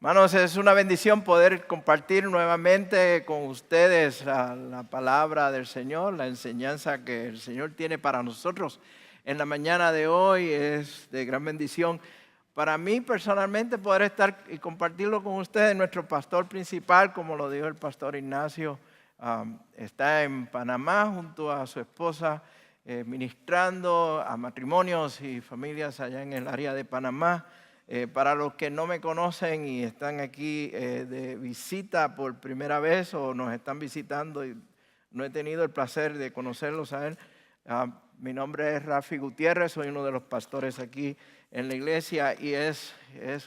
Hermanos, es una bendición poder compartir nuevamente con ustedes la palabra del Señor, la enseñanza que el Señor tiene para nosotros en la mañana de hoy. Es de gran bendición para mí personalmente poder estar y compartirlo con ustedes. Nuestro pastor principal, como lo dijo el pastor Ignacio, está en Panamá junto a su esposa, ministrando a matrimonios y familias allá en el área de Panamá. Para los que no me conocen y están aquí de visita por primera vez o nos están visitando y no he tenido el placer de conocerlos a él, mi nombre es Rafi Gutiérrez, soy uno de los pastores aquí en la iglesia y es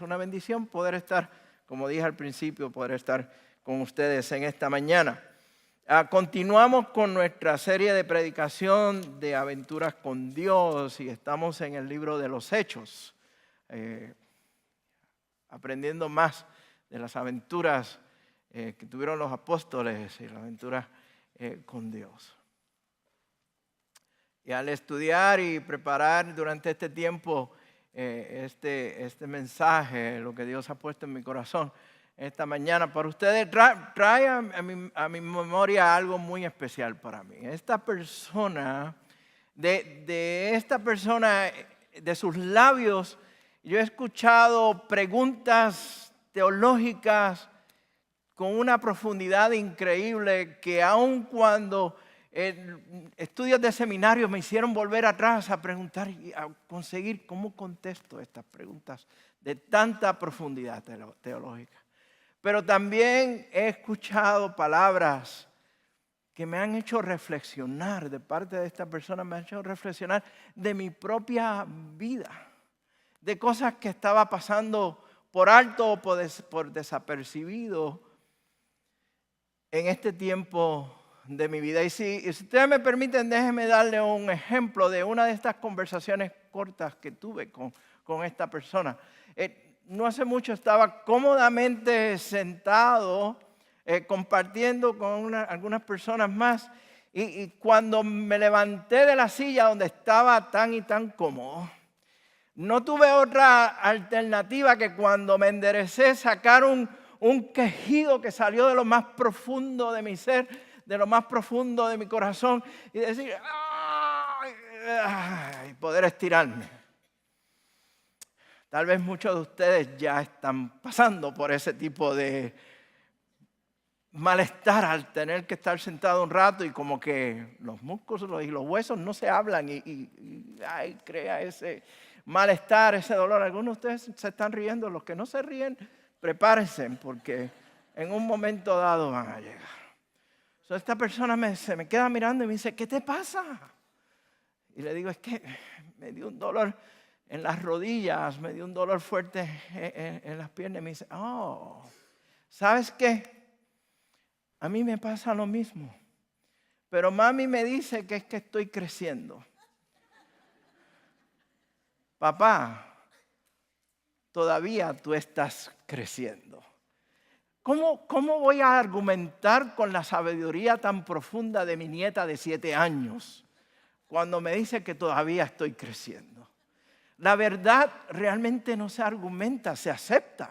una bendición poder estar, como dije al principio, poder estar con ustedes en esta mañana. Continuamos con nuestra serie de predicación de aventuras con Dios y estamos en el libro de los Hechos. Aprendiendo más de las aventuras que tuvieron los apóstoles y las aventuras con Dios. Y al estudiar y preparar durante este tiempo este mensaje, lo que Dios ha puesto en mi corazón esta mañana para ustedes, trae a mi memoria algo muy especial para mí. Esta persona, de esta persona, de sus labios, yo he escuchado preguntas teológicas con una profundidad increíble que aun cuando estudios de seminario me hicieron volver atrás a preguntar y a conseguir cómo contesto estas preguntas de tanta profundidad teológica. Pero también he escuchado palabras que me han hecho reflexionar de parte de esta persona, me han hecho reflexionar de mi propia vida, de cosas que estaba pasando por alto o por desapercibido en este tiempo de mi vida. Y si ustedes me permiten, déjenme darle un ejemplo de una de estas conversaciones cortas que tuve con esta persona. No hace mucho estaba cómodamente sentado compartiendo con algunas personas más y cuando me levanté de la silla donde estaba tan y tan cómodo, no tuve otra alternativa que cuando me enderecé sacar un quejido que salió de lo más profundo de mi ser, de lo más profundo de mi corazón y decir, ¡ay! Poder estirarme. Tal vez muchos de ustedes ya están pasando por ese tipo de malestar al tener que estar sentado un rato y como que los músculos y los huesos no se hablan y crea ese malestar, ese dolor. Algunos de ustedes se están riendo, los que no se ríen, prepárense porque en un momento dado van a llegar. Esta persona se me queda mirando y me dice, ¿qué te pasa? Y le digo, es que me dio un dolor en las rodillas, me dio un dolor fuerte en las piernas. Y me dice, ¿sabes qué? A mí me pasa lo mismo, pero mami me dice que es que estoy creciendo. Papá, todavía tú estás creciendo. ¿Cómo voy a argumentar con la sabiduría tan profunda de mi nieta de 7 años cuando me dice que todavía estoy creciendo? La verdad realmente no se argumenta, se acepta.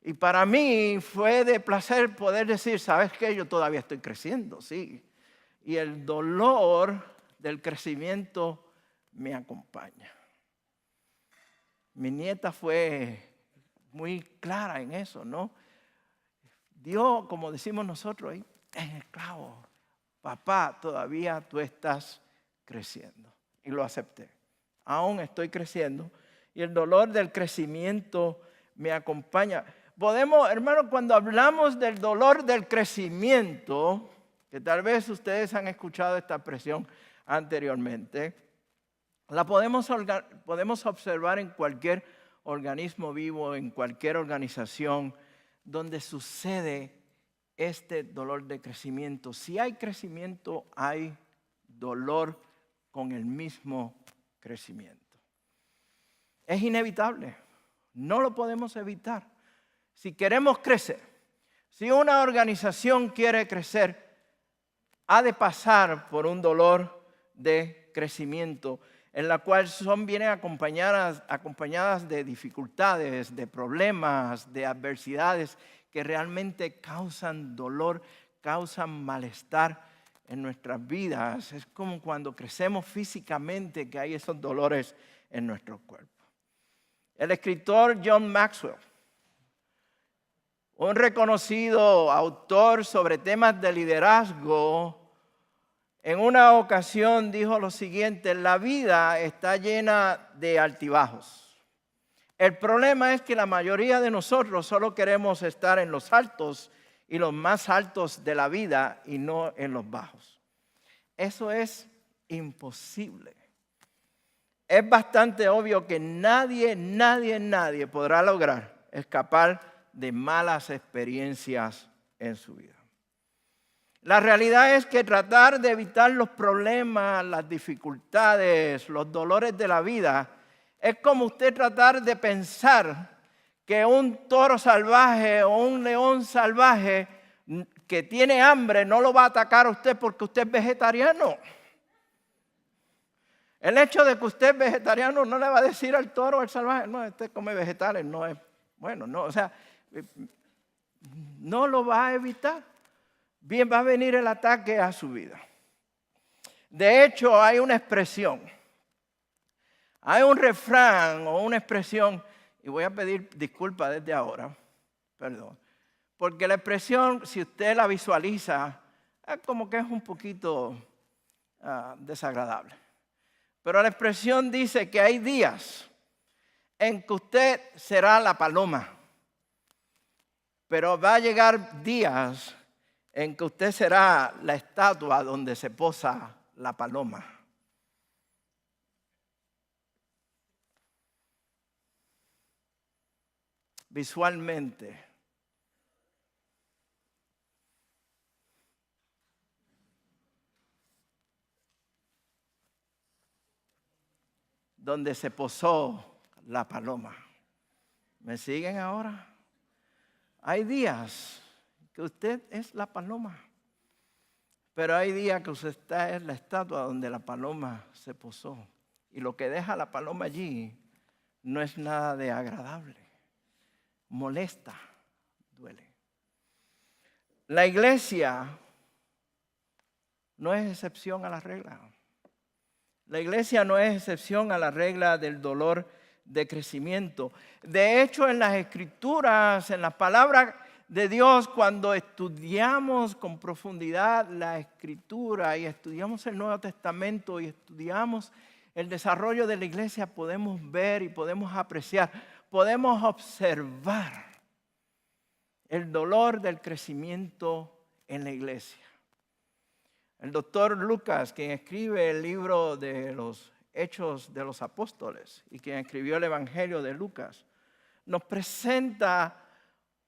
Y para mí fue de placer poder decir, ¿sabes qué? Yo todavía estoy creciendo, sí. Y el dolor del crecimiento me acompaña. Mi nieta fue muy clara en eso, ¿no? Dio, como decimos nosotros ahí, en el clavo. Papá, todavía tú estás creciendo. Y lo acepté. Aún estoy creciendo. Y el dolor del crecimiento me acompaña. Podemos, hermanos, cuando hablamos del dolor del crecimiento, que tal vez ustedes han escuchado esta expresión anteriormente, la podemos observar en cualquier organismo vivo, en cualquier organización donde sucede este dolor de crecimiento. Si hay crecimiento, hay dolor con el mismo crecimiento. Es inevitable, no lo podemos evitar. Si queremos crecer, si una organización quiere crecer, ha de pasar por un dolor de crecimiento. en la cual vienen acompañadas de dificultades, de problemas, de adversidades que realmente causan dolor, causan malestar en nuestras vidas. Es como cuando crecemos físicamente que hay esos dolores en nuestro cuerpo. El escritor John Maxwell, un reconocido autor sobre temas de liderazgo, en una ocasión dijo lo siguiente: la vida está llena de altibajos. El problema es que la mayoría de nosotros solo queremos estar en los altos y los más altos de la vida y no en los bajos. Eso es imposible. Es bastante obvio que nadie podrá lograr escapar de malas experiencias en su vida. La realidad es que tratar de evitar los problemas, las dificultades, los dolores de la vida, es como usted tratar de pensar que un toro salvaje o un león salvaje que tiene hambre no lo va a atacar a usted porque usted es vegetariano. El hecho de que usted es vegetariano no le va a decir al toro o al salvaje: no, usted come vegetales, no es bueno, no, o sea, no lo va a evitar. Bien, va a venir el ataque a su vida. De hecho, hay una expresión, hay un refrán o una expresión, y voy a pedir disculpas desde ahora, perdón, porque la expresión, si usted la visualiza, es como que es un poquito desagradable. Pero la expresión dice que hay días en que usted será la paloma, pero va a llegar días en que usted será la estatua donde se posa la paloma. Visualmente, donde se posó la paloma. ¿Me siguen ahora? Hay días que usted es la paloma, pero hay días que usted está en la estatua donde la paloma se posó. Y lo que deja la paloma allí no es nada de agradable. Molesta, duele. La iglesia no es excepción a la regla. La iglesia no es excepción a la regla del dolor de crecimiento. De hecho, en las Escrituras, en las palabras de Dios, cuando estudiamos con profundidad la Escritura y estudiamos el Nuevo Testamento y estudiamos el desarrollo de la iglesia, podemos ver y podemos apreciar, podemos observar el dolor del crecimiento en la iglesia. El doctor Lucas, quien escribe el libro de los Hechos de los Apóstoles y quien escribió el Evangelio de Lucas, nos presenta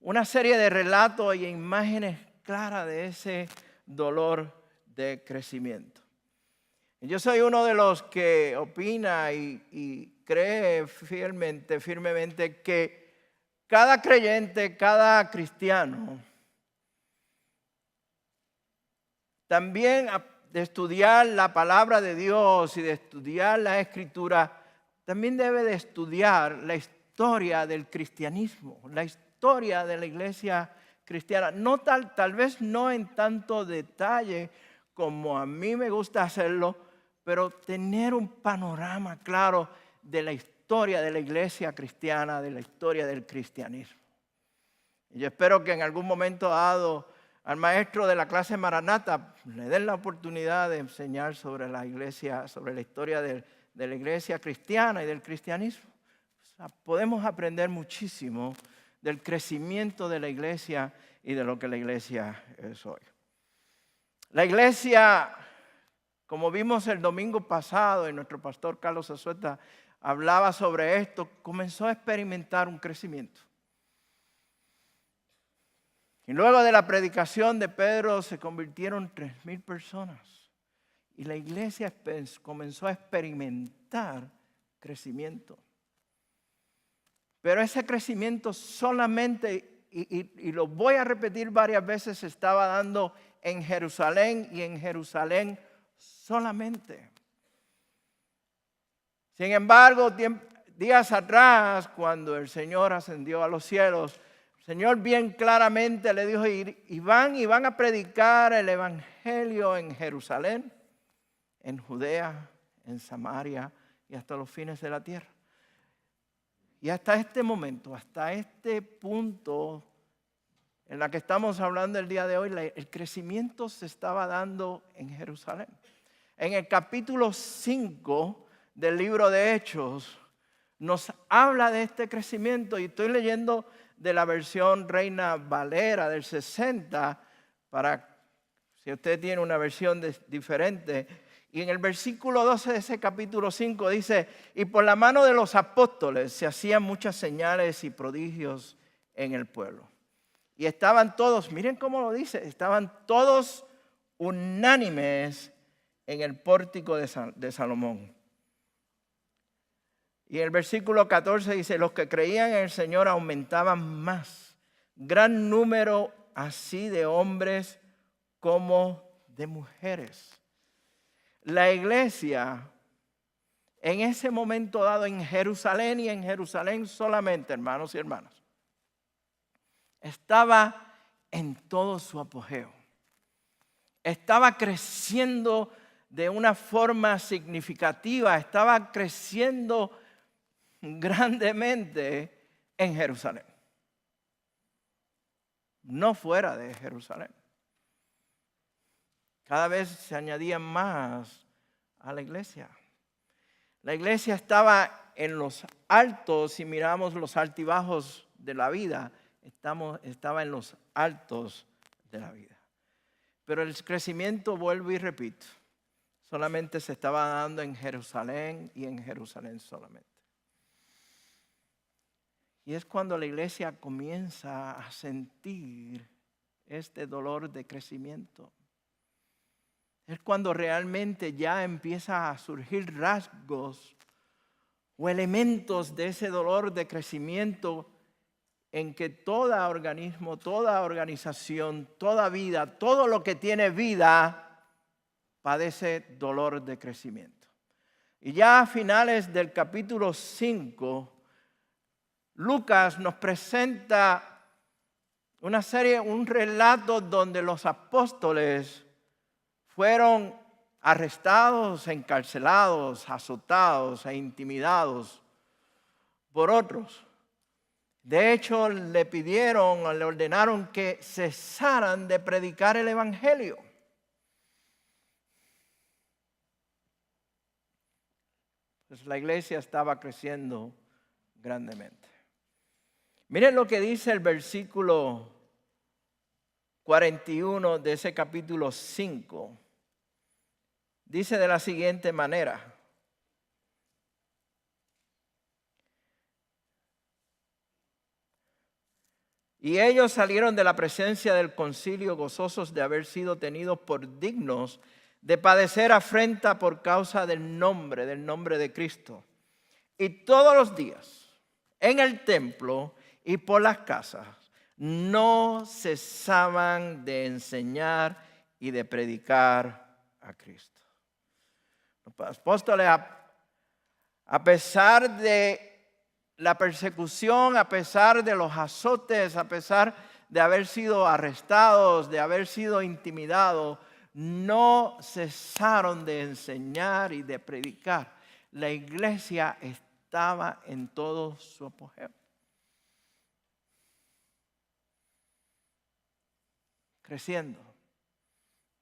una serie de relatos y imágenes claras de ese dolor de crecimiento. Yo soy uno de los que opina y cree firmemente que cada creyente, cada cristiano, también de estudiar la palabra de Dios y de estudiar la Escritura, también debe de estudiar la historia del cristianismo, la historia de la iglesia cristiana. No tal vez no en tanto detalle como a mí me gusta hacerlo, pero tener un panorama claro de la historia de la iglesia cristiana, de la historia del cristianismo. Y yo espero que en algún momento dado al maestro de la clase Maranata le den la oportunidad de enseñar sobre la iglesia, sobre la historia de la iglesia cristiana y del cristianismo. O sea, podemos aprender muchísimo del crecimiento de la iglesia y de lo que la iglesia es hoy. La iglesia, como vimos el domingo pasado, y nuestro pastor Carlos Azueta hablaba sobre esto, comenzó a experimentar un crecimiento. Y luego de la predicación de Pedro se convirtieron 3,000 personas. Y la iglesia comenzó a experimentar crecimiento. Pero ese crecimiento solamente, y lo voy a repetir varias veces, se estaba dando en Jerusalén y en Jerusalén solamente. Sin embargo, días atrás, cuando el Señor ascendió a los cielos, el Señor bien claramente le dijo, y van a predicar el evangelio en Jerusalén, en Judea, en Samaria y hasta los fines de la tierra. Y hasta este momento, hasta este punto en la que estamos hablando el día de hoy, el crecimiento se estaba dando en Jerusalén. En el capítulo 5 del libro de Hechos nos habla de este crecimiento, y estoy leyendo de la versión Reina Valera del 60, para si usted tiene una versión diferente. Y en el versículo 12 de ese capítulo 5 dice, y por la mano de los apóstoles se hacían muchas señales y prodigios en el pueblo. Y estaban todos, miren cómo lo dice, estaban todos unánimes en el pórtico de Salomón. Y el versículo 14 dice, los que creían en el Señor aumentaban más, gran número así de hombres como de mujeres. La iglesia en ese momento dado en Jerusalén, y en Jerusalén solamente, hermanos y hermanas, estaba en todo su apogeo. Estaba creciendo de una forma significativa, estaba creciendo grandemente en Jerusalén, no fuera de Jerusalén. Cada vez se añadían más a la iglesia. La iglesia estaba en los altos, si miramos los altibajos de la vida, estaba en los altos de la vida. Pero el crecimiento, vuelvo y repito, solamente se estaba dando en Jerusalén y en Jerusalén solamente. Y es cuando la iglesia comienza a sentir este dolor de crecimiento. Es cuando realmente ya empieza a surgir rasgos o elementos de ese dolor de crecimiento en que todo organismo, toda organización, toda vida, todo lo que tiene vida padece dolor de crecimiento. Y ya a finales del capítulo 5, Lucas nos presenta un relato donde los apóstoles fueron arrestados, encarcelados, azotados e intimidados por otros. De hecho, le ordenaron que cesaran de predicar el evangelio. Pues la iglesia estaba creciendo grandemente. Miren lo que dice el versículo 41 de ese capítulo 5. Dice de la siguiente manera: y ellos salieron de la presencia del concilio gozosos de haber sido tenidos por dignos de padecer afrenta por causa del nombre de Cristo. Y todos los días en el templo y por las casas no cesaban de enseñar y de predicar a Cristo. Los apóstoles, a pesar de la persecución, a pesar de los azotes, a pesar de haber sido arrestados, de haber sido intimidados, no cesaron de enseñar y de predicar. La iglesia estaba en todo su apogeo. Creciendo,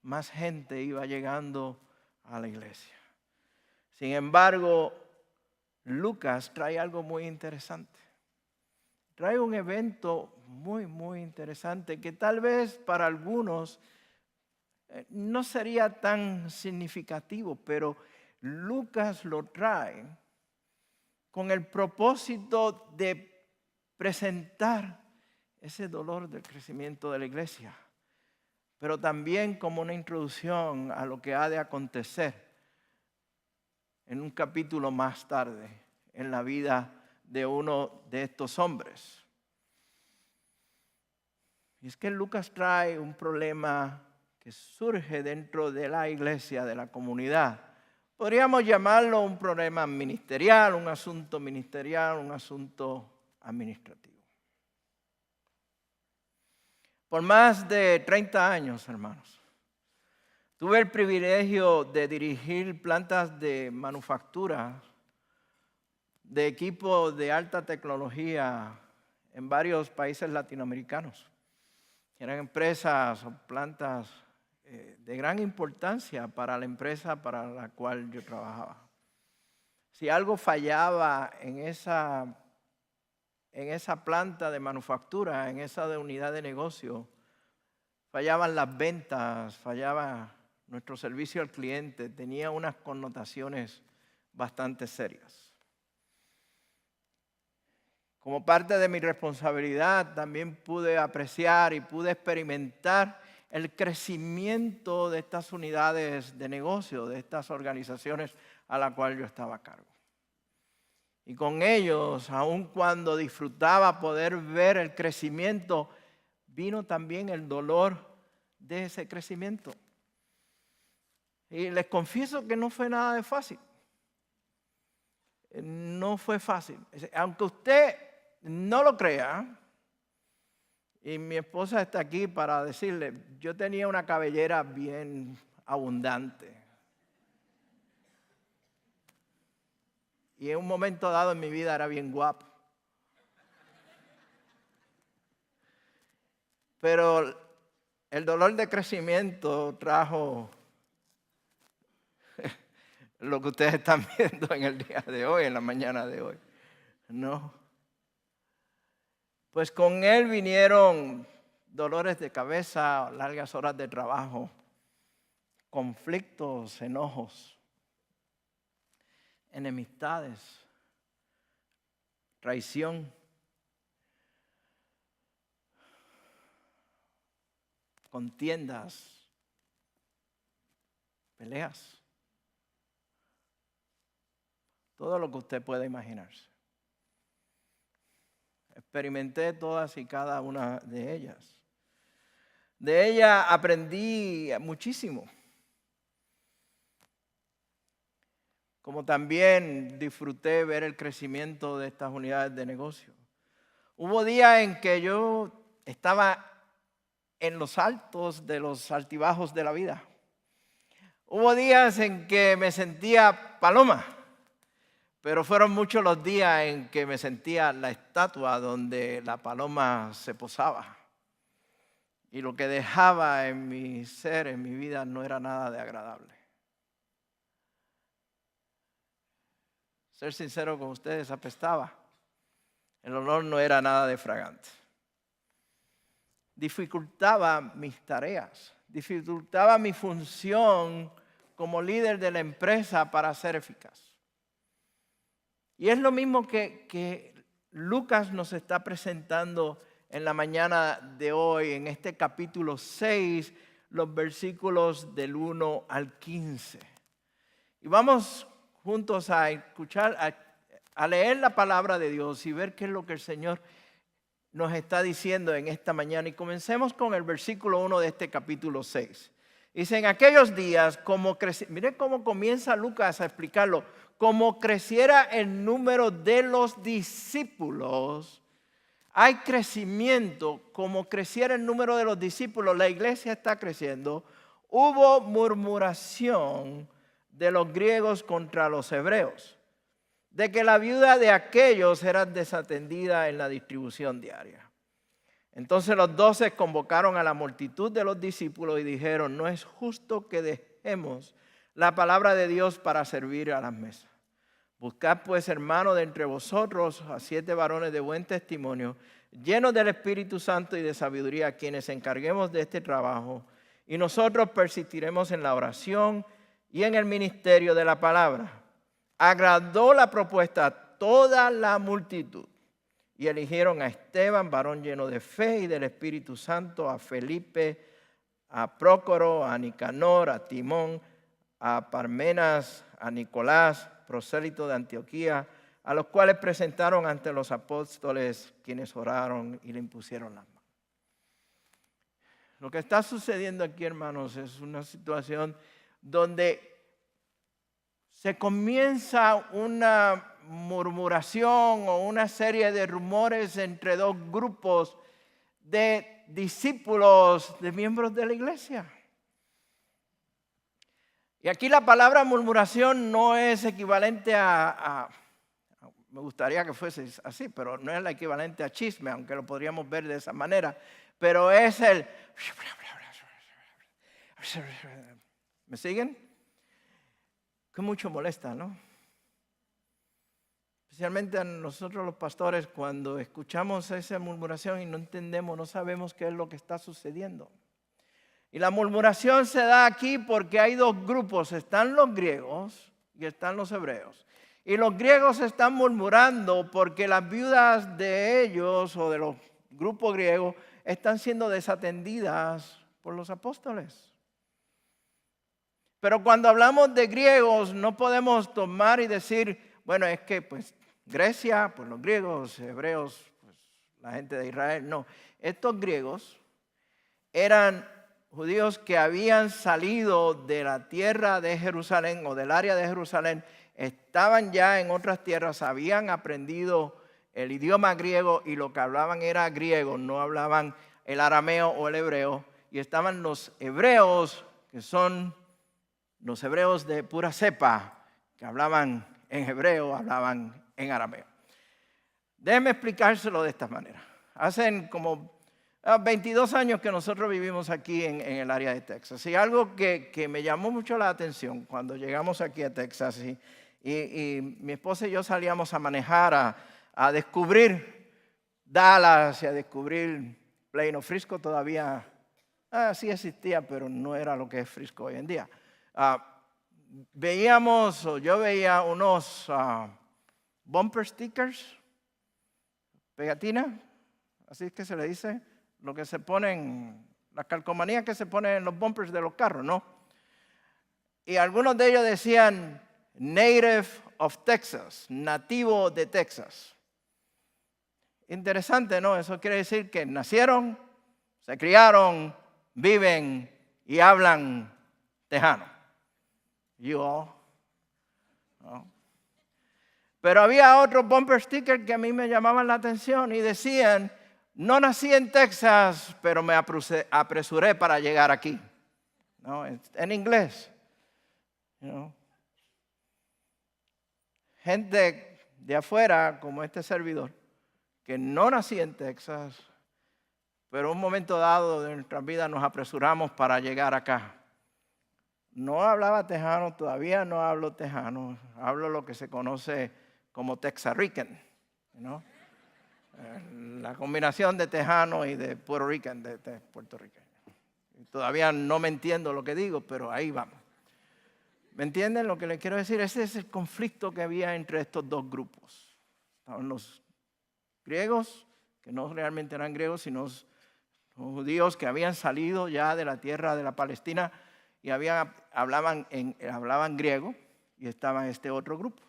más gente iba llegando a la iglesia. Sin embargo, Lucas trae algo muy interesante. Trae un evento muy, muy interesante que tal vez para algunos no sería tan significativo, pero Lucas lo trae con el propósito de presentar ese dolor del crecimiento de la iglesia, pero también como una introducción a lo que ha de acontecer en un capítulo más tarde en la vida de uno de estos hombres. Y es que Lucas trae un problema que surge dentro de la iglesia, de la comunidad, podríamos llamarlo un problema ministerial, un asunto ministerial, un asunto administrativo. Por más de 30 años, hermanos, tuve el privilegio de dirigir plantas de manufactura de equipos de alta tecnología en varios países latinoamericanos. Eran empresas o plantas de gran importancia para la empresa para la cual yo trabajaba. Si algo fallaba en esa planta de manufactura, en esa unidad de negocio, fallaban las ventas, fallaba nuestro servicio al cliente, tenía unas connotaciones bastante serias. Como parte de mi responsabilidad, también pude apreciar y pude experimentar el crecimiento de estas unidades de negocio, de estas organizaciones a las cuales yo estaba a cargo. Y con ellos, aun cuando disfrutaba poder ver el crecimiento, vino también el dolor de ese crecimiento. Y les confieso que no fue nada de fácil. No fue fácil. Aunque usted no lo crea, y mi esposa está aquí para decirle, yo tenía una cabellera bien abundante. Y en un momento dado en mi vida era bien guapo. Pero el dolor de crecimiento trajo lo que ustedes están viendo en el día de hoy, en la mañana de hoy. No. Pues con él vinieron dolores de cabeza, largas horas de trabajo, conflictos, enojos, enemistades, traición, contiendas, peleas. Todo lo que usted pueda imaginarse. Experimenté todas y cada una de ellas. De ella aprendí muchísimo. Como también disfruté ver el crecimiento de estas unidades de negocio. Hubo días en que yo estaba en los altos de los altibajos de la vida. Hubo días en que me sentía paloma. Pero fueron muchos los días en que me sentía la estatua donde la paloma se posaba. Y lo que dejaba en mi ser, en mi vida, no era nada de agradable. Ser sincero con ustedes, apestaba. El olor no era nada de fragante. Dificultaba mis tareas, dificultaba mi función como líder de la empresa para ser eficaz. Y es lo mismo que Lucas nos está presentando en la mañana de hoy, en este capítulo 6, los versículos del 1 al 15. Y vamos juntos a escuchar, a leer la palabra de Dios y ver qué es lo que el Señor nos está diciendo en esta mañana. Y comencemos con el versículo 1 de este capítulo 6. Dice, en aquellos días, mire cómo comienza Lucas a explicarlo, como creciera el número de los discípulos, hay crecimiento, como creciera el número de los discípulos, la iglesia está creciendo, hubo murmuración de los griegos contra los hebreos, de que la viuda de aquellos era desatendida en la distribución diaria. Entonces los 12 convocaron a la multitud de los discípulos y dijeron, no es justo que dejemos la palabra de Dios para servir a las mesas. Buscad pues, hermanos, de entre vosotros a 7 varones de buen testimonio, llenos del Espíritu Santo y de sabiduría, a quienes encarguemos de este trabajo, y nosotros persistiremos en la oración y en el ministerio de la palabra. Agradó la propuesta a toda la multitud, y eligieron a Esteban, varón lleno de fe y del Espíritu Santo, a Felipe, a Prócoro, a Nicanor, a Timón, a Parmenas, a Nicolás, prosélito de Antioquía, a los cuales presentaron ante los apóstoles, quienes oraron y le impusieron las manos. Lo que está sucediendo aquí, hermanos, es una situación donde se comienza una murmuración o una serie de rumores entre dos grupos de discípulos, de miembros de la iglesia. Y aquí la palabra murmuración no es equivalente me gustaría que fuese así, pero no es la equivalente a chisme, aunque lo podríamos ver de esa manera. Pero es el... ¿Me siguen? Que mucho molesta, ¿no? Especialmente a nosotros los pastores, cuando escuchamos esa murmuración y no entendemos, no sabemos qué es lo que está sucediendo. Y la murmuración se da aquí porque hay dos grupos, están los griegos y están los hebreos. Y los griegos están murmurando porque las viudas de ellos o de los grupos griegos están siendo desatendidas por los apóstoles. Pero cuando hablamos de griegos no podemos tomar y decir, bueno, es que pues Grecia, pues los griegos, hebreos, pues la gente de Israel. No, estos griegos eran judíos que habían salido de la tierra de Jerusalén o del área de Jerusalén, estaban ya en otras tierras, habían aprendido el idioma griego y lo que hablaban era griego, no hablaban el arameo o el hebreo. Y estaban los hebreos, que son los hebreos de pura cepa, que hablaban en hebreo, hablaban en arameo. Déjenme explicárselo de esta manera. Hacen como 22 años que nosotros vivimos aquí en el área de Texas. Y algo que me llamó mucho la atención cuando llegamos aquí a Texas y mi esposa y yo salíamos a manejar, a descubrir Dallas y a descubrir Plano. Frisco todavía sí existía, pero no era lo que es Frisco hoy en día. Yo veía unos bumper stickers, pegatina, así es que se le dice, lo que se ponen, las calcomanías que se ponen en los bumpers de los carros, ¿no? Y algunos de ellos decían Native of Texas, nativo de Texas. Interesante, ¿no? Eso quiere decir que nacieron, se criaron, viven y hablan tejano. ¿No? Pero había otros bumper stickers que a mí me llamaban la atención y decían, no nací en Texas, pero me apresuré para llegar aquí. ¿No? En inglés. ¿No? Gente de afuera, como este servidor, que no nací en Texas, pero en un momento dado de nuestra vida nos apresuramos para llegar acá. No hablaba tejano, todavía no hablo tejano, hablo lo que se conoce como Texas-Rican, ¿no? La combinación de tejano y de Puerto Rican, de puertorriqueño. Todavía no me entiendo lo que digo, pero ahí vamos. ¿Me entienden lo que les quiero decir? Ese es el conflicto que había entre estos dos grupos. Estaban los griegos, que no realmente eran griegos, sino los judíos que habían salido ya de la tierra de la Palestina y hablaban griego, y estaba este otro grupo.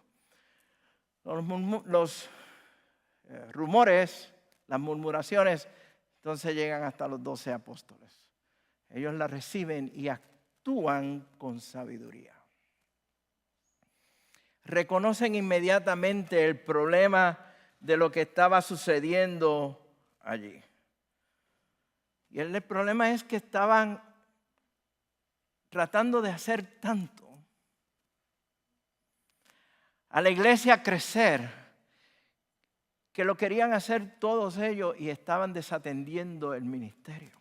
Los rumores, las murmuraciones, entonces llegan hasta los 12 apóstoles. Ellos la reciben y actúan con sabiduría. Reconocen inmediatamente el problema de lo que estaba sucediendo allí. Y el problema es que estaban tratando de hacer tanto a la iglesia crecer, que lo querían hacer todos ellos y estaban desatendiendo el ministerio.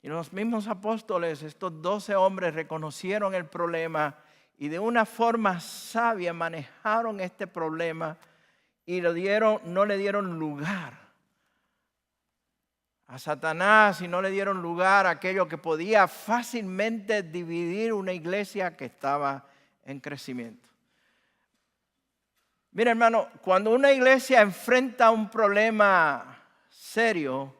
Y los mismos apóstoles, estos 12 hombres, reconocieron el problema y de una forma sabia manejaron este problema y no le dieron lugar a Satanás y no le dieron lugar a aquello que podía fácilmente dividir una iglesia que estaba en crecimiento. Mira, hermano, cuando una iglesia enfrenta un problema serio,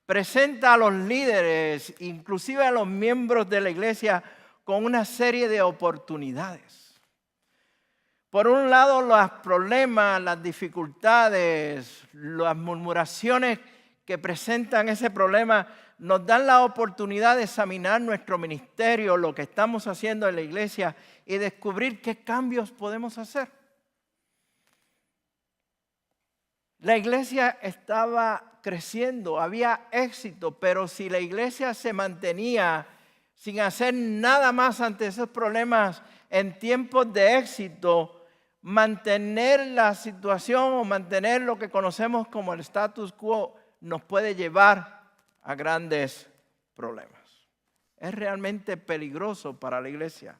presenta a los líderes, inclusive a los miembros de la iglesia, con una serie de oportunidades. Por un lado, los problemas, las dificultades, las murmuraciones que presentan ese problema nos dan la oportunidad de examinar nuestro ministerio, lo que estamos haciendo en la iglesia y descubrir qué cambios podemos hacer. La iglesia estaba creciendo, había éxito, pero si la iglesia se mantenía sin hacer nada más ante esos problemas en tiempos de éxito, mantener la situación o mantener lo que conocemos como el status quo nos puede llevar a grandes problemas. Es realmente peligroso para la iglesia.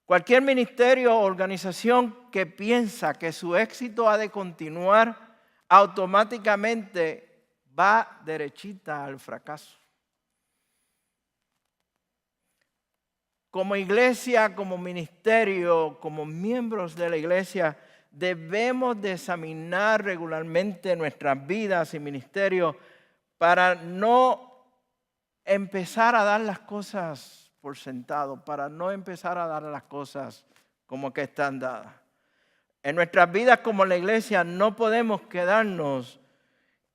Cualquier ministerio o organización que piensa que su éxito ha de continuar automáticamente va derechita al fracaso. Como iglesia, como ministerio, como miembros de la iglesia, debemos de examinar regularmente nuestras vidas y ministerios para no empezar a dar las cosas por sentado, para no empezar a dar las cosas como que están dadas. En nuestras vidas como la iglesia no podemos quedarnos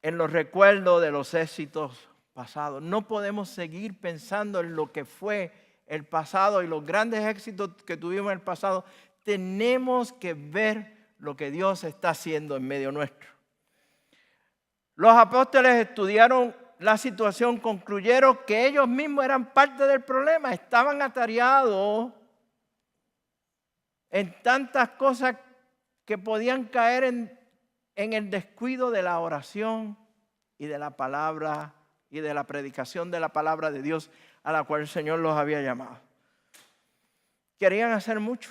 en los recuerdos de los éxitos pasados. No podemos seguir pensando en lo que fue el pasado y los grandes éxitos que tuvimos en el pasado. Tenemos que ver lo que Dios está haciendo en medio nuestro. Los apóstoles estudiaron la situación, concluyeron que ellos mismos eran parte del problema, estaban atareados en tantas cosas que podían caer en el descuido de la oración y de la palabra y de la predicación de la palabra de Dios a la cual el Señor los había llamado. Querían hacer mucho.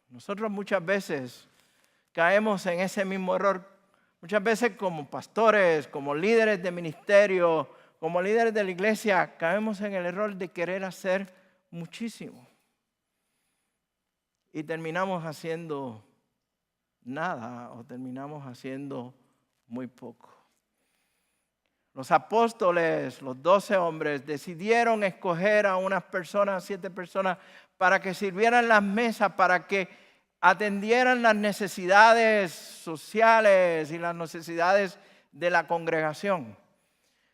Nosotros muchas veces caemos en ese mismo error. Muchas veces como pastores, como líderes de ministerio, como líderes de la iglesia, caemos en el error de querer hacer muchísimo. Y terminamos haciendo nada o terminamos haciendo muy poco. Los apóstoles, los 12 hombres, decidieron escoger a unas personas, 7 personas, para que sirvieran las mesas, para que atendieran las necesidades sociales y las necesidades de la congregación.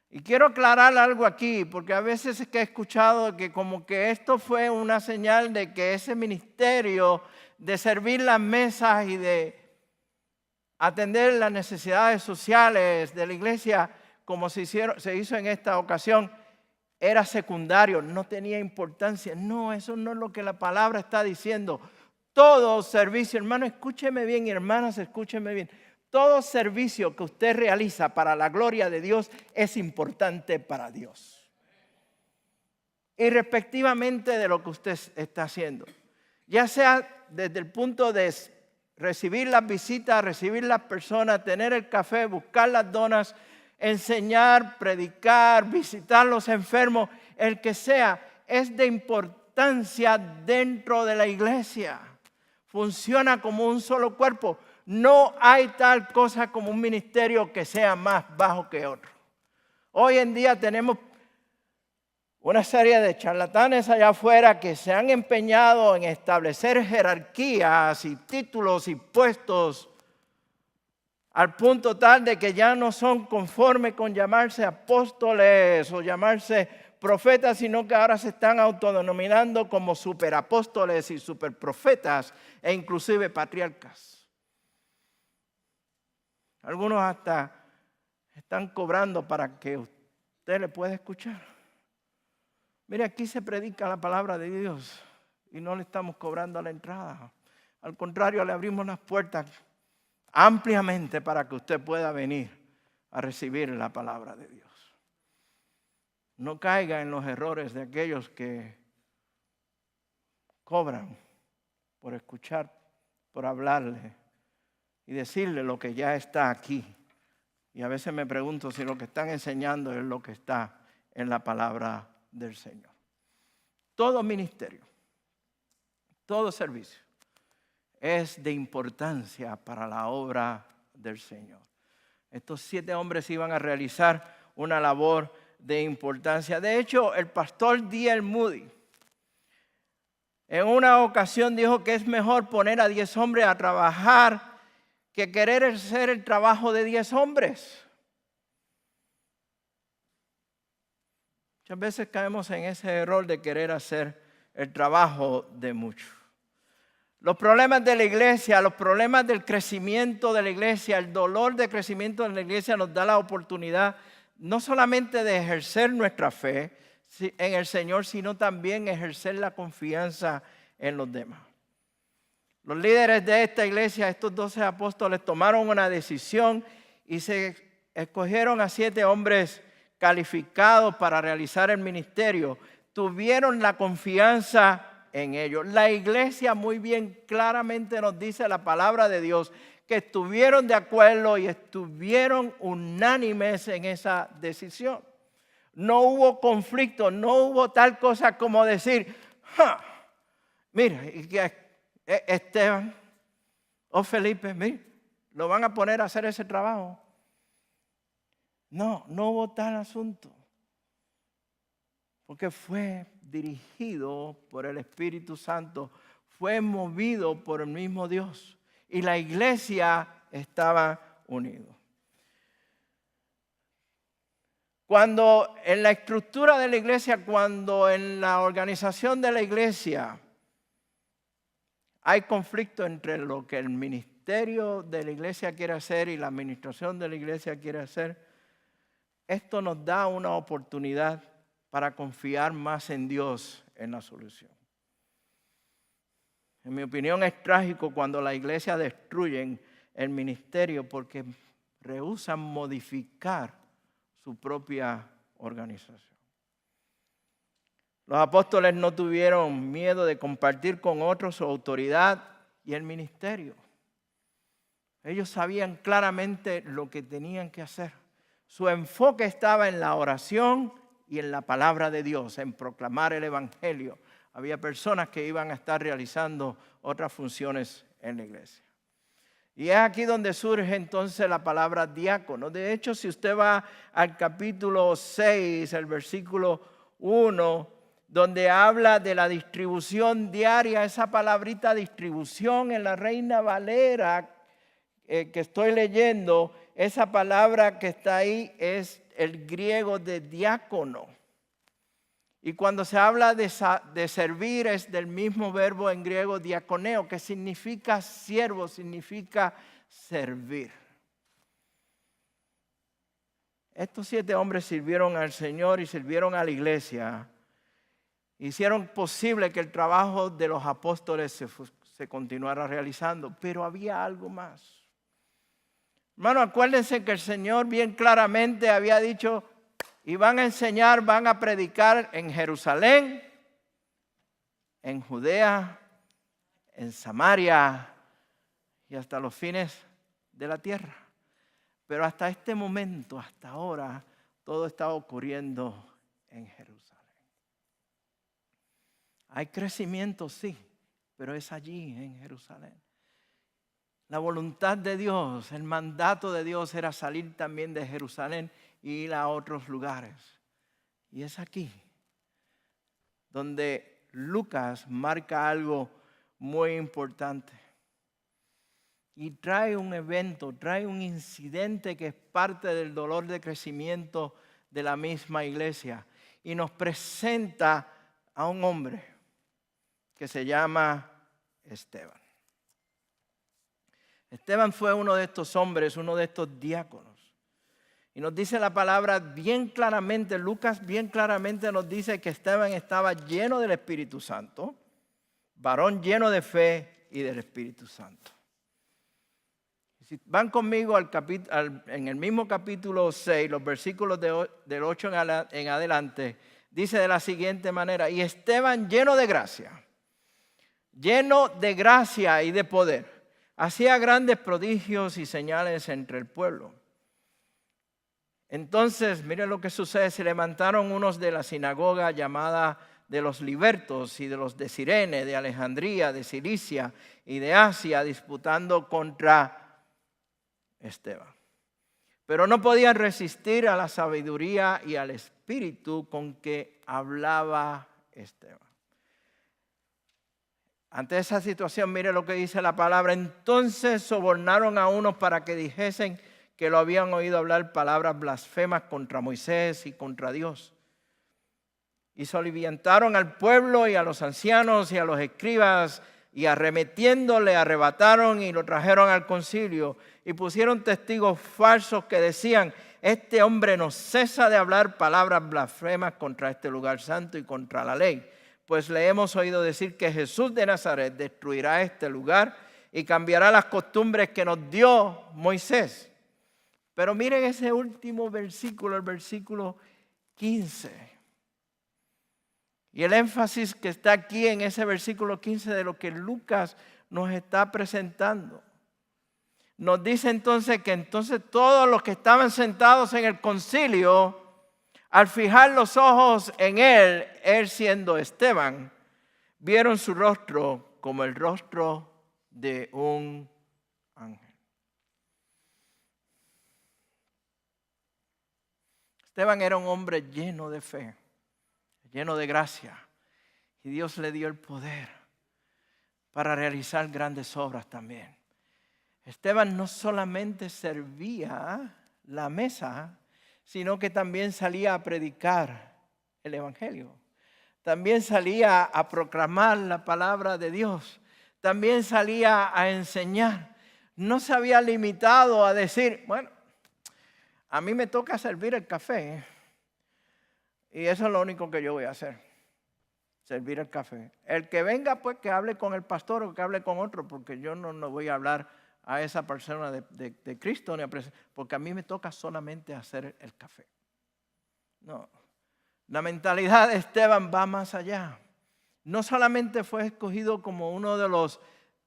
Y quiero aclarar algo aquí, porque a veces es que he escuchado que como que esto fue una señal de que ese ministerio de servir las mesas y de atender las necesidades sociales de la iglesia, como se hizo en esta ocasión, era secundario, no tenía importancia. No, eso no es lo que la palabra está diciendo. Todo servicio, hermano, escúcheme bien y hermanas, escúcheme bien. Todo servicio que usted realiza para la gloria de Dios es importante para Dios. Irrespectivamente de lo que usted está haciendo. Ya sea desde el punto de recibir las visitas, recibir las personas, tener el café, buscar las donas, enseñar, predicar, visitar los enfermos, el que sea, es de importancia dentro de la iglesia. Funciona como un solo cuerpo. No hay tal cosa como un ministerio que sea más bajo que otro. Hoy en día tenemos una serie de charlatanes allá afuera que se han empeñado en establecer jerarquías y títulos y puestos al punto tal de que ya no son conformes con llamarse apóstoles o llamarse profetas, sino que ahora se están autodenominando como superapóstoles y superprofetas e inclusive patriarcas. Algunos hasta están cobrando para que usted le pueda escuchar. Mire, aquí se predica la palabra de Dios y no le estamos cobrando a la entrada. Al contrario, le abrimos las puertas ampliamente para que usted pueda venir a recibir la palabra de Dios. No caiga en los errores de aquellos que cobran por escuchar, por hablarle y decirle lo que ya está aquí. Y a veces me pregunto si lo que están enseñando es lo que está en la palabra del Señor. Todo ministerio, todo servicio es de importancia para la obra del Señor. Estos 7 hombres iban a realizar una labor de importancia. De hecho, el pastor D.L. Moody en una ocasión dijo que es mejor poner a 10 hombres a trabajar que querer hacer el trabajo de 10 hombres. Muchas veces caemos en ese error de querer hacer el trabajo de muchos. Los problemas de la iglesia, los problemas del crecimiento de la iglesia, el dolor de crecimiento de la iglesia nos da la oportunidad no solamente de ejercer nuestra fe en el Señor, sino también ejercer la confianza en los demás. Los líderes de esta iglesia, estos 12 apóstoles, tomaron una decisión y se escogieron a 7 hombres calificados para realizar el ministerio. Tuvieron la confianza en ellos. La iglesia muy bien claramente nos dice la palabra de Dios que estuvieron de acuerdo y estuvieron unánimes en esa decisión. No hubo conflicto, no hubo tal cosa como decir, mira, Esteban o Felipe, mira, lo van a poner a hacer ese trabajo. No hubo tal asunto. Porque fue dirigido por el Espíritu Santo, fue movido por el mismo Dios. Y la iglesia estaba unida. Cuando en la estructura de la iglesia, cuando en la organización de la iglesia hay conflicto entre lo que el ministerio de la iglesia quiere hacer y la administración de la iglesia quiere hacer, esto nos da una oportunidad para confiar más en Dios en la solución. En mi opinión es trágico cuando la iglesia destruyen el ministerio porque rehúsan modificar su propia organización. Los apóstoles no tuvieron miedo de compartir con otros su autoridad y el ministerio. Ellos sabían claramente lo que tenían que hacer. Su enfoque estaba en la oración y en la palabra de Dios, en proclamar el evangelio. Había personas que iban a estar realizando otras funciones en la iglesia. Y es aquí donde surge entonces la palabra diácono. De hecho, si usted va al capítulo 6, el versículo 1, donde habla de la distribución diaria, esa palabrita distribución en la Reina Valera que estoy leyendo, esa palabra que está ahí es el griego de diácono. Y cuando se habla de servir es del mismo verbo en griego diaconeo, que significa siervo, significa servir. Estos 7 hombres sirvieron al Señor y sirvieron a la iglesia. Hicieron posible que el trabajo de los apóstoles se continuara realizando, pero había algo más. Hermano, acuérdense que el Señor bien claramente había dicho, y van a enseñar, van a predicar en Jerusalén, en Judea, en Samaria y hasta los fines de la tierra. Pero hasta este momento, hasta ahora, todo está ocurriendo en Jerusalén. Hay crecimiento, sí, pero es allí, en Jerusalén. La voluntad de Dios, el mandato de Dios era salir también de Jerusalén y ir a otros lugares. Y es aquí donde Lucas marca algo muy importante. Y trae un evento, trae un incidente que es parte del dolor de crecimiento de la misma iglesia. Y nos presenta a un hombre que se llama Esteban. Esteban fue uno de estos hombres, uno de estos diáconos. Y nos dice la palabra bien claramente, Lucas bien claramente nos dice que Esteban estaba lleno del Espíritu Santo, varón lleno de fe y del Espíritu Santo. Si van conmigo en el mismo capítulo 6, los versículos del 8 en adelante, dice de la siguiente manera, y Esteban lleno de gracia y de poder, hacía grandes prodigios y señales entre el pueblo. Entonces, miren lo que sucede, se levantaron unos de la sinagoga llamada de los libertos y de los de Cirene, de Alejandría, de Cilicia y de Asia, disputando contra Esteban. Pero no podían resistir a la sabiduría y al espíritu con que hablaba Esteban. Ante esa situación, mire lo que dice la palabra. Entonces sobornaron a unos para que dijesen que lo habían oído hablar palabras blasfemas contra Moisés y contra Dios. Y soliviantaron al pueblo y a los ancianos y a los escribas, y arremetiendo le arrebataron y lo trajeron al concilio, y pusieron testigos falsos que decían: este hombre no cesa de hablar palabras blasfemas contra este lugar santo y contra la ley. Pues le hemos oído decir que Jesús de Nazaret destruirá este lugar y cambiará las costumbres que nos dio Moisés. Pero miren ese último versículo, el versículo 15. Y el énfasis que está aquí en ese versículo 15 de lo que Lucas nos está presentando. Nos dice entonces que todos los que estaban sentados en el concilio, al fijar los ojos en él siendo Esteban, vieron su rostro como el rostro de un ángel. Esteban era un hombre lleno de fe, lleno de gracia, y Dios le dio el poder para realizar grandes obras también. Esteban no solamente servía la mesa, sino que también salía a predicar el evangelio. También salía a proclamar la palabra de Dios. También salía a enseñar. No se había limitado a decir: bueno, a mí me toca servir el café, y eso es lo único que yo voy a hacer, servir el café. El que venga, pues que hable con el pastor o que hable con otro, porque yo no voy a hablar a esa persona de Cristo, porque a mí me toca solamente hacer el café. No, la mentalidad de Esteban va más allá. No solamente fue escogido como uno de los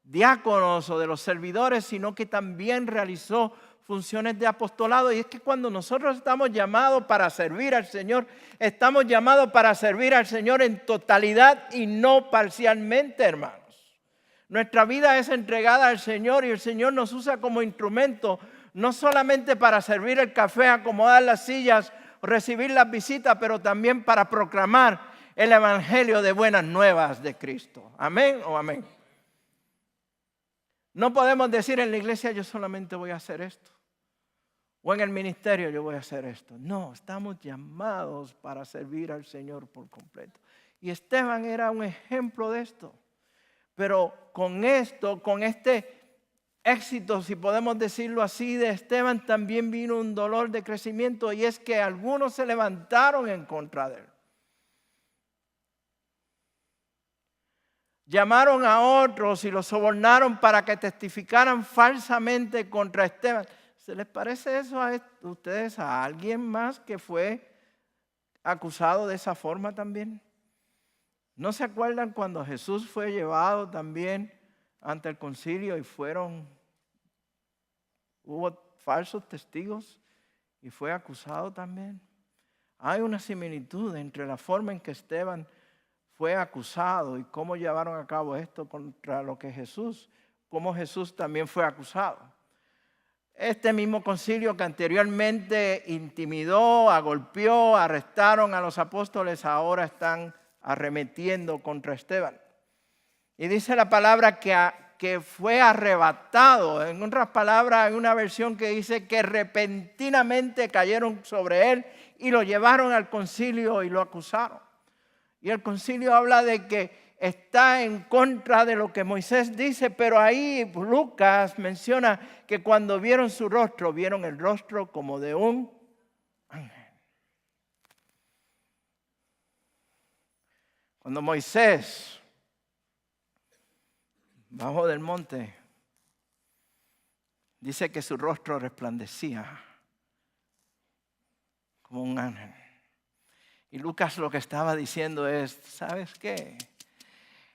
diáconos o de los servidores, sino que también realizó funciones de apostolado. Y es que cuando nosotros estamos llamados para servir al Señor, estamos llamados para servir al Señor en totalidad y no parcialmente, hermanos. Nuestra vida es entregada al Señor y el Señor nos usa como instrumento, no solamente para servir el café, acomodar las sillas, recibir las visitas, pero también para proclamar el evangelio de buenas nuevas de Cristo. Amén o amén. No podemos decir en la iglesia: yo solamente voy a hacer esto, o en el ministerio yo voy a hacer esto. No, estamos llamados para servir al Señor por completo. Y Esteban era un ejemplo de esto. Pero con este éxito, si podemos decirlo así, de Esteban, también vino un dolor de crecimiento, y es que algunos se levantaron en contra de él. Llamaron a otros y los sobornaron para que testificaran falsamente contra Esteban. ¿Se les parece eso a ustedes, a alguien más que fue acusado de esa forma también? ¿No se acuerdan cuando Jesús fue llevado también ante el concilio y hubo falsos testigos y fue acusado también? Hay una similitud entre la forma en que Esteban fue acusado y cómo llevaron a cabo esto contra lo que cómo Jesús también fue acusado. Este mismo concilio que anteriormente intimidó, agolpeó, arrestaron a los apóstoles, ahora están arremetiendo contra Esteban. Y dice la palabra que fue arrebatado. En otras palabras, hay una versión que dice que repentinamente cayeron sobre él y lo llevaron al concilio y lo acusaron. Y el concilio habla de que está en contra de lo que Moisés dice, pero ahí Lucas menciona que cuando vieron su rostro, vieron el rostro como de un ángel. Cuando Moisés bajó del monte, dice que su rostro resplandecía como un ángel. Y Lucas lo que estaba diciendo es: ¿sabes qué?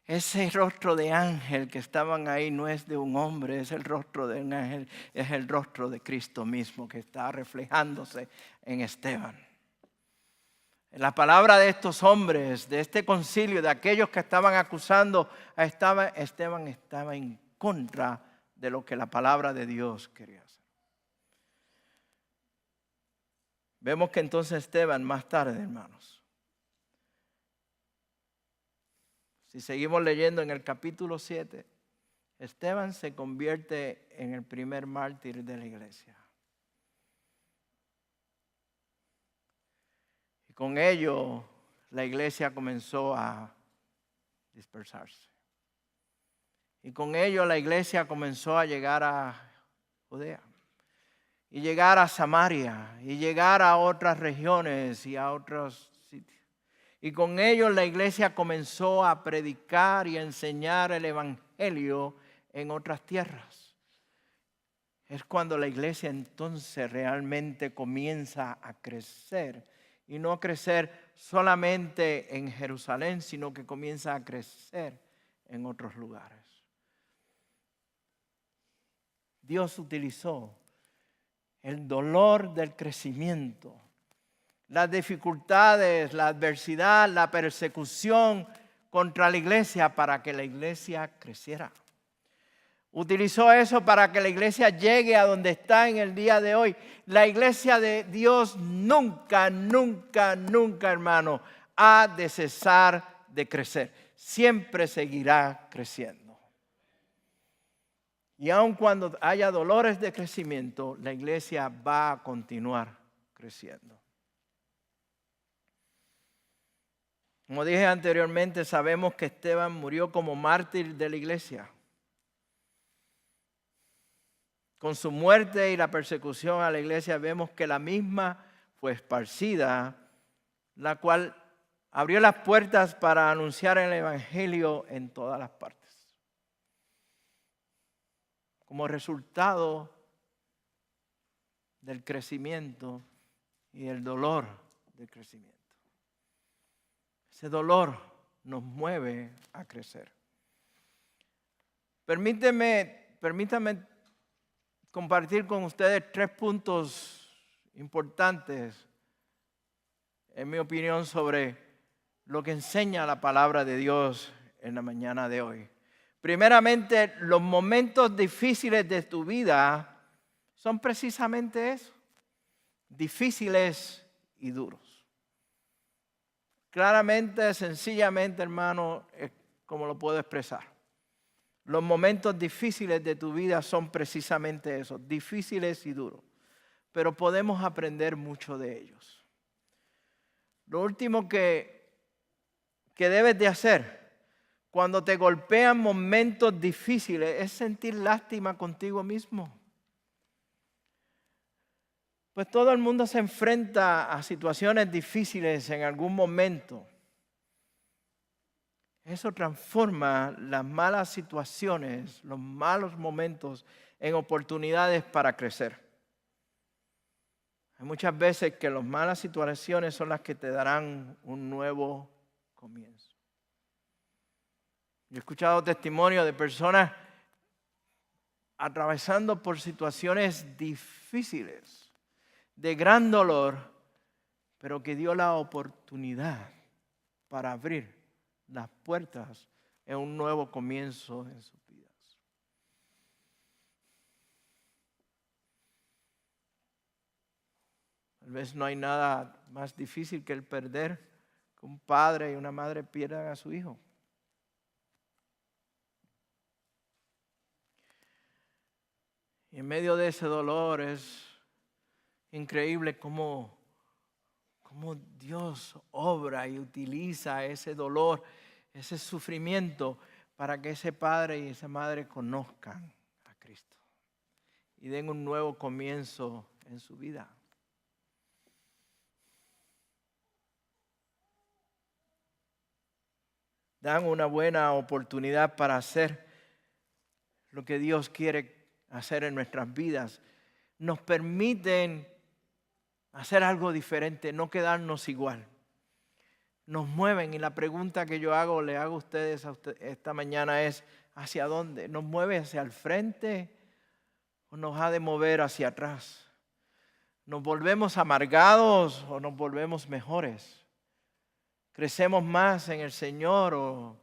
Ese rostro de ángel que estaban ahí no es de un hombre, es el rostro de un ángel, es el rostro de Cristo mismo que está reflejándose en Esteban. La palabra de estos hombres, de este concilio, de aquellos que estaban acusando a Esteban, estaba en contra de lo que la palabra de Dios quería hacer. Vemos que entonces Esteban más tarde, hermanos, si seguimos leyendo en el capítulo 7, Esteban se convierte en el primer mártir de la iglesia. Y con ello la iglesia comenzó a dispersarse. Y con ello la iglesia comenzó a llegar a Judea, y llegar a Samaria, y llegar a otras regiones y a otros sitios. Y con ello la iglesia comenzó a predicar y a enseñar el evangelio en otras tierras. Es cuando la iglesia entonces realmente comienza a crecer. Y no a crecer solamente en Jerusalén, sino que comienza a crecer en otros lugares. Dios utilizó el dolor del crecimiento, las dificultades, la adversidad, la persecución contra la iglesia para que la iglesia creciera. Utilizó eso para que la iglesia llegue a donde está en el día de hoy. La iglesia de Dios nunca, hermano, ha de cesar de crecer. Siempre seguirá creciendo. Y aun cuando haya dolores de crecimiento, la iglesia va a continuar creciendo. Como dije anteriormente, sabemos que Esteban murió como mártir de la iglesia. Con su muerte y la persecución a la iglesia vemos que la misma fue esparcida, la cual abrió las puertas para anunciar el evangelio en todas las partes. Como resultado del crecimiento y el dolor del crecimiento. Ese dolor nos mueve a crecer. Permítame compartir con ustedes 3 puntos importantes, en mi opinión, sobre lo que enseña la palabra de Dios en la mañana de hoy. Primeramente, los momentos difíciles de tu vida son precisamente eso, difíciles y duros. Claramente, sencillamente, hermano, es como lo puedo expresar. Los momentos difíciles de tu vida son precisamente eso, difíciles y duros. Pero podemos aprender mucho de ellos. Lo último que debes de hacer cuando te golpean momentos difíciles es sentir lástima contigo mismo. Pues todo el mundo se enfrenta a situaciones difíciles en algún momento. Eso transforma las malas situaciones, los malos momentos en oportunidades para crecer. Hay muchas veces que las malas situaciones son las que te darán un nuevo comienzo. Yo he escuchado testimonios de personas atravesando por situaciones difíciles, de gran dolor, pero que dio la oportunidad para abrir las puertas en un nuevo comienzo en sus vidas. Tal vez no hay nada más difícil que el perder que un padre y una madre pierdan a su hijo. Y en medio de ese dolor es increíble cómo Dios obra y utiliza ese dolor, ese sufrimiento, para que ese padre y esa madre conozcan a Cristo y den un nuevo comienzo en su vida. Dan una buena oportunidad para hacer lo que Dios quiere hacer en nuestras vidas. Nos permiten hacer algo diferente, no quedarnos igual. Nos mueven, y la pregunta que yo le hago a ustedes esta mañana es: ¿hacia dónde? ¿Nos mueve hacia el frente o nos ha de mover hacia atrás? ¿Nos volvemos amargados o nos volvemos mejores? ¿Crecemos más en el Señor o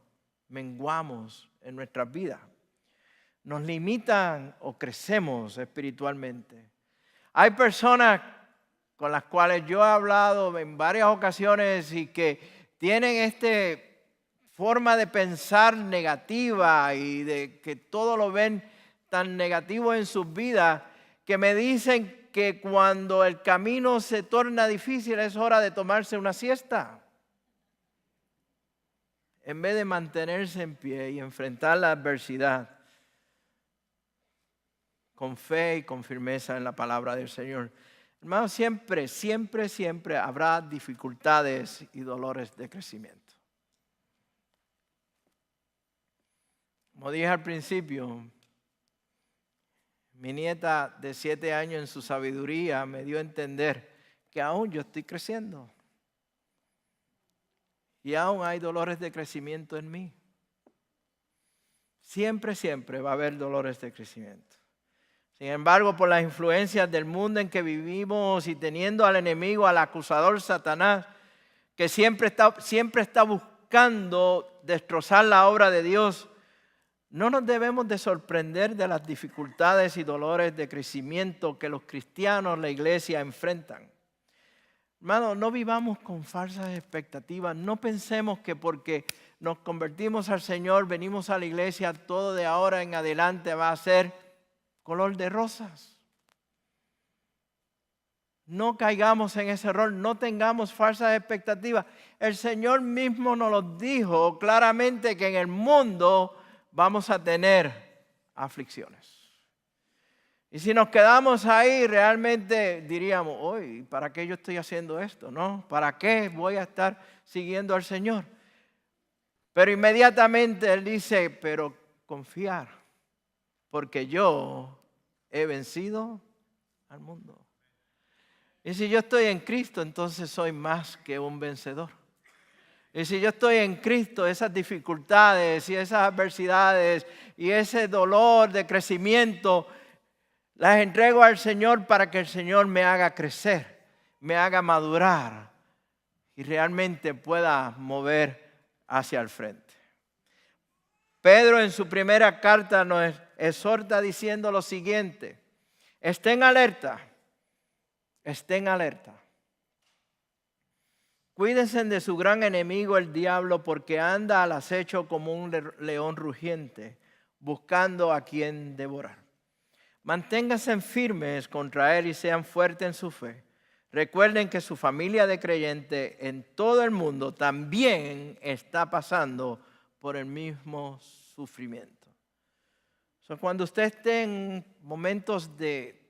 menguamos en nuestras vidas? ¿Nos limitan o crecemos espiritualmente? Hay personas con las cuales yo he hablado en varias ocasiones y que tienen esta forma de pensar negativa y de que todo lo ven tan negativo en sus vidas, que me dicen que cuando el camino se torna difícil es hora de tomarse una siesta. en vez de mantenerse en pie y enfrentar la adversidad con fe y con firmeza en la palabra del Señor. Hermanos, siempre habrá dificultades y dolores de crecimiento. Como dije al principio, mi nieta de 7 años en su sabiduría me dio a entender que aún yo estoy creciendo. Y aún hay dolores de crecimiento en mí. Siempre va a haber dolores de crecimiento. Sin embargo, por las influencias del mundo en que vivimos y teniendo al enemigo, al acusador Satanás, que siempre está buscando destrozar la obra de Dios, no nos debemos de sorprender de las dificultades y dolores de crecimiento que los cristianos, la iglesia, enfrentan. Hermanos, no vivamos con falsas expectativas. No pensemos que porque nos convertimos al Señor, venimos a la iglesia, todo de ahora en adelante va a ser color de rosas. No caigamos en ese error, no tengamos falsas expectativas. El Señor mismo nos lo dijo claramente que en el mundo vamos a tener aflicciones. Y si nos quedamos ahí, realmente diríamos, hoy, ¿para qué yo estoy haciendo esto? ¿No? ¿Para qué voy a estar siguiendo al Señor? Pero inmediatamente Él dice, pero confiar, porque yo he vencido al mundo. Y si yo estoy en Cristo, entonces soy más que un vencedor. Y si yo estoy en Cristo, esas dificultades y esas adversidades y ese dolor de crecimiento, las entrego al Señor para que el Señor me haga crecer, me haga madurar y realmente pueda mover hacia el frente. Pedro en su primera carta nos exhorta diciendo lo siguiente: estén alerta, estén alerta. Cuídense de su gran enemigo el diablo, porque anda al acecho como un león rugiente, buscando a quien devorar. Manténganse firmes contra él y sean fuertes en su fe. Recuerden que su familia de creyentes en todo el mundo también está pasando por el mismo sufrimiento. Cuando usted esté en momentos de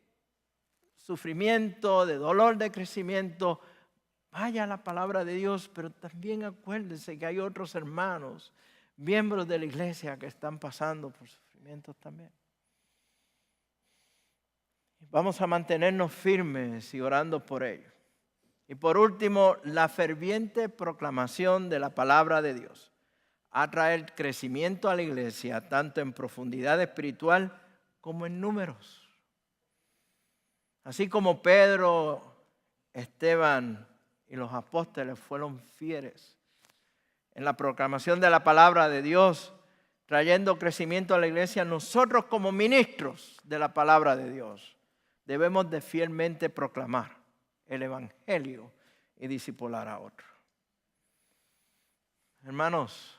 sufrimiento, de dolor de crecimiento, vaya a la palabra de Dios, pero también acuérdese que hay otros hermanos, miembros de la iglesia que están pasando por sufrimientos también. Vamos a mantenernos firmes y orando por ellos. Y por último, la ferviente proclamación de la palabra de Dios a traer crecimiento a la iglesia, tanto en profundidad espiritual como en números. Así como Pedro, Esteban y los apóstoles fueron fieles en la proclamación de la palabra de Dios, trayendo crecimiento a la iglesia, nosotros como ministros de la palabra de Dios debemos de fielmente proclamar el evangelio y discipular a otros. Hermanos,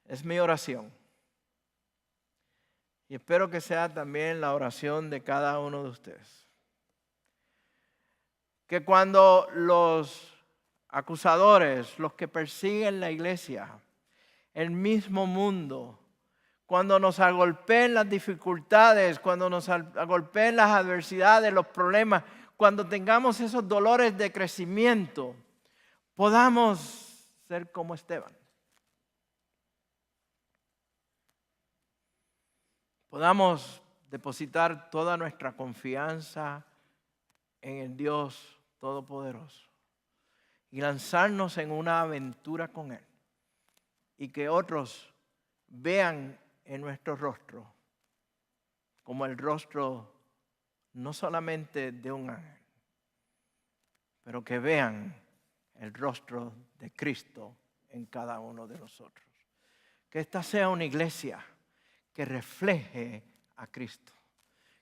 es mi oración y espero que sea también la oración de cada uno de ustedes, que cuando los acusadores, los que persiguen la iglesia, el mismo mundo, cuando nos agolpeen las dificultades, cuando nos agolpeen las adversidades, los problemas, cuando tengamos esos dolores de crecimiento, podamos ser como Esteban. Podamos depositar toda nuestra confianza en el Dios Todopoderoso y lanzarnos en una aventura con Él. Y que otros vean en nuestro rostro como el rostro no solamente de un ángel, pero que vean el rostro de Cristo en cada uno de nosotros. Que esta sea una iglesia que refleje a Cristo.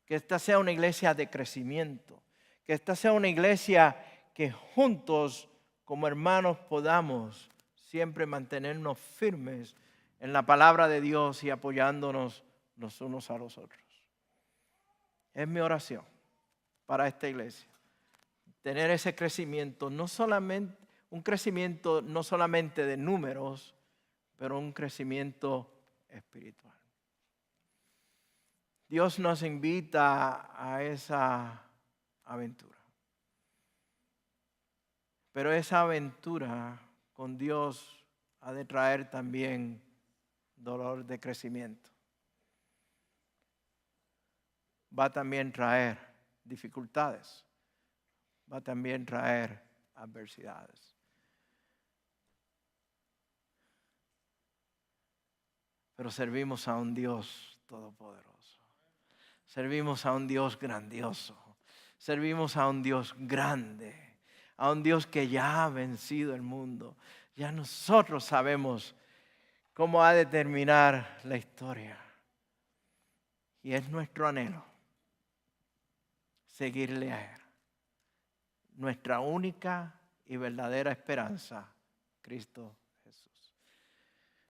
Que esta sea una iglesia de crecimiento. Que esta sea una iglesia que juntos como hermanos podamos siempre mantenernos firmes en la palabra de Dios y apoyándonos los unos a los otros. Es mi oración para esta iglesia. Tener ese crecimiento, no solamente un crecimiento no solamente de números, pero un crecimiento espiritual. Dios nos invita a esa aventura. Pero esa aventura con Dios ha de traer también dolor de crecimiento. Va a también traer dificultades. Va a también traer adversidades. Pero servimos a un Dios todopoderoso. Servimos a un Dios grandioso. Servimos a un Dios grande. A un Dios que ya ha vencido el mundo. Ya nosotros sabemos cómo ha de terminar la historia. Y es nuestro anhelo seguirle a Él. Nuestra única y verdadera esperanza, Cristo